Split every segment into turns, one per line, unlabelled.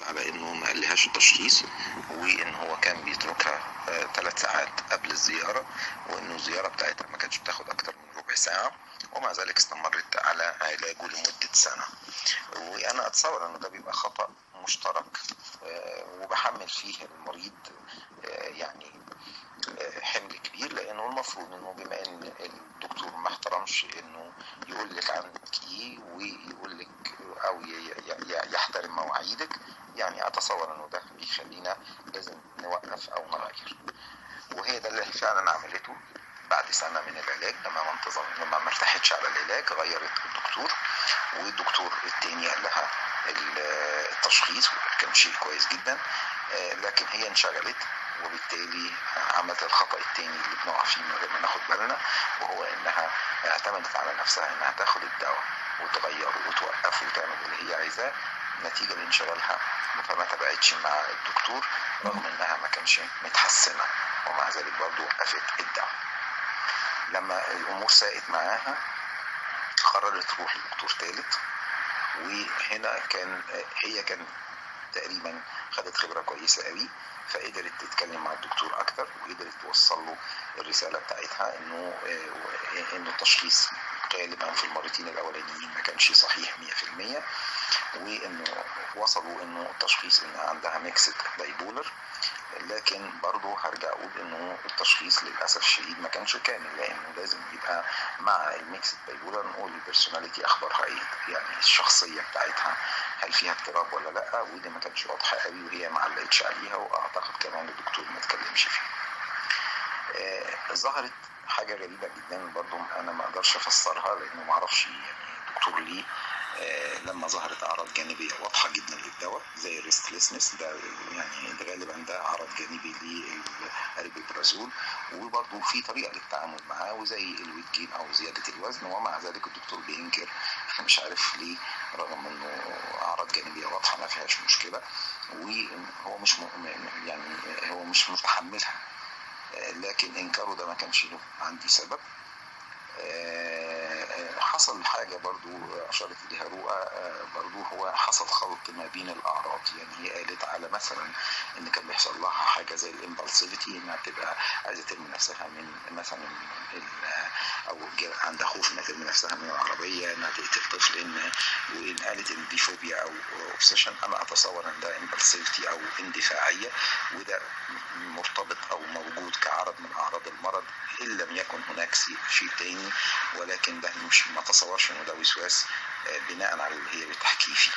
على انه ما قالهاش التشخيص، وان هو كان بيتركها 3 ساعات قبل الزيارة، وانه الزيارة بتاعتها ما كانتش بتاخد اكتر من ربع ساعة، ومع ذلك استمرت على علاجه لمدة سنة. وانا اتصور انه ده بيبقى خطأ مشترك، وبحمل فيه المريض يعني حمل كبير، لانه المفروض انه بما ان الدكتور ما احترمش انه يقول لك عنك ايه ويقول لك او يحترم مواعيدك، يعني اتصور انه ده بيخلينا لازم نوقف او نغير. وهي ده اللي فعلا عملته. بعد سنة من العلاج لما ما ارتاحتش على العلاج غيرت الدكتور، والدكتور التاني قال لها التشخيص، كان شيء كويس جدا، لكن هي انشغلت، وبالتالي عملت الخطأ التاني اللي بنقع فيه من غير ما ناخد بالنا، وهو انها اعتمدت على نفسها انها تاخد الدواء وتغيره وتوقفه وتعمل اللي هي عايزاه نتيجة لانشغالها، فما تبعتش مع الدكتور رغم انها ما كانش متحسنة، ومع ذلك برضه وقفت الدواء. لما الامور ساءت معاها قررت تروح لدكتور ثالث، وهنا هي كان تقريبا خدت خبرة كويسة قوي، فقدرت تتكلم مع الدكتور اكتر، وقدرت توصل له الرسالة بتاعتها انه التشخيص غالبا في المرتين الاولانيين ما كانش صحيح 100%، وانه وصلوا انه التشخيص انها عندها ميكسد بايبولر، لكن برضه هرجع اقول انه التشخيص للاسف الشديد ما كانش كامل، لانه لازم يبقى مع الميكسد بايبولر نقول البيرسوناليتي اخبارها ايه، يعني الشخصيه بتاعتها هل فيها اضطراب ولا لا، ودي ما كانتش واضحه قوي وهي ما علقتش عليها، واعتقد كمان الدكتور ما اتكلمش فيها. ظهرت حاجه غريبه جدا برضه انا ما اقدرش افسرها، لانه ما اعرفش يعني الدكتور ليه لما ظهرت اعراض جانبيه واضحه جدا للدواء زي الريستلسنس، ده يعني ده غالبا ده عرض جانبي للاربيبرازول، وبرضه في طريقه للتعامل معاه وزي الويت جين او زياده الوزن، ومع ذلك الدكتور بينكر، مش عارف ليه، رغم انه اعراض جانبيه واضحه ما فيهاش مشكله، وهو هو مش متحملها، لكن انكاره ده ما كانش له عندي سبب. حصل حاجة برضو أشارت إليها رؤى، برضو هو حصل خلط ما بين الأعراض، يعني هي قالت على مثلا إن كان بيحصل لها حاجة زي الإمبالسيفيتي، إنها بتبقى عايزة ترمي نفسها من مثلا أو عندها خوف إنها ترمي نفسها من العربية، إنها تقتل طفل، وإن قالت إن دي فوبيا أو أوبسيشن، أنا أتصور إن ده إمبالسيفيتي أو اندفاعية، وده مرتبط أو موجود كعرض من أعراض المرض إن لم يكن هناك شيء تاني، ولكن ده مش ما تصورش انه ده وسواس بناء على اللي هي بتحكيه فيه.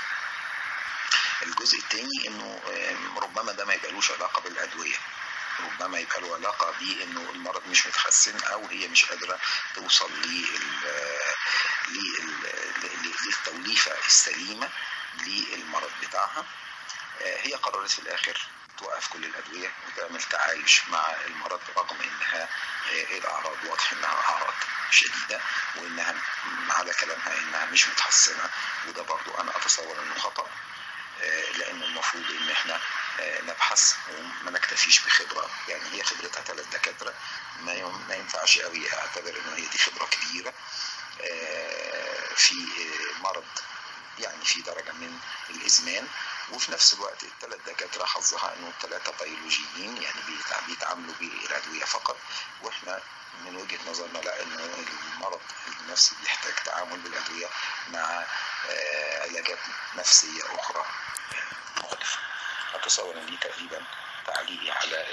الجزء الثاني انه ربما ده ما يبقالوش علاقه بالادويه، ربما يبقى له علاقه بانه المرض مش متحسن، او هي مش قادره توصل للتوليفه السليمه للمرض بتاعها. هي قررت في الاخر توقف كل الادويه وتعمل تعايش مع المرض، رغم انها الاعراض واضح انها اعراض شديدة، وانها على كلامها انها مش متحسنة، وده برضو انا اتصور انه خطأ، لانه المفروض ان احنا نبحث وما نكتفيش بخبرة، يعني هي خبرتها 3 دكاترة، ما ينفعش قوي اعتبر ان هي دي خبرة كبيرة في مرض يعني في درجة من الإزمان، وفي نفس الوقت ال3 دكاترة حظها انه ال3 بيولوجيين، يعني بيتعاملوا بالأدوية فقط، واحنا من وجهة نظرنا لا، انه المرض النفسي بيحتاج تعامل بالأدوية مع علاجات نفسية أخرى مختلفة. أتصور ان دي تقريبا تعليقي على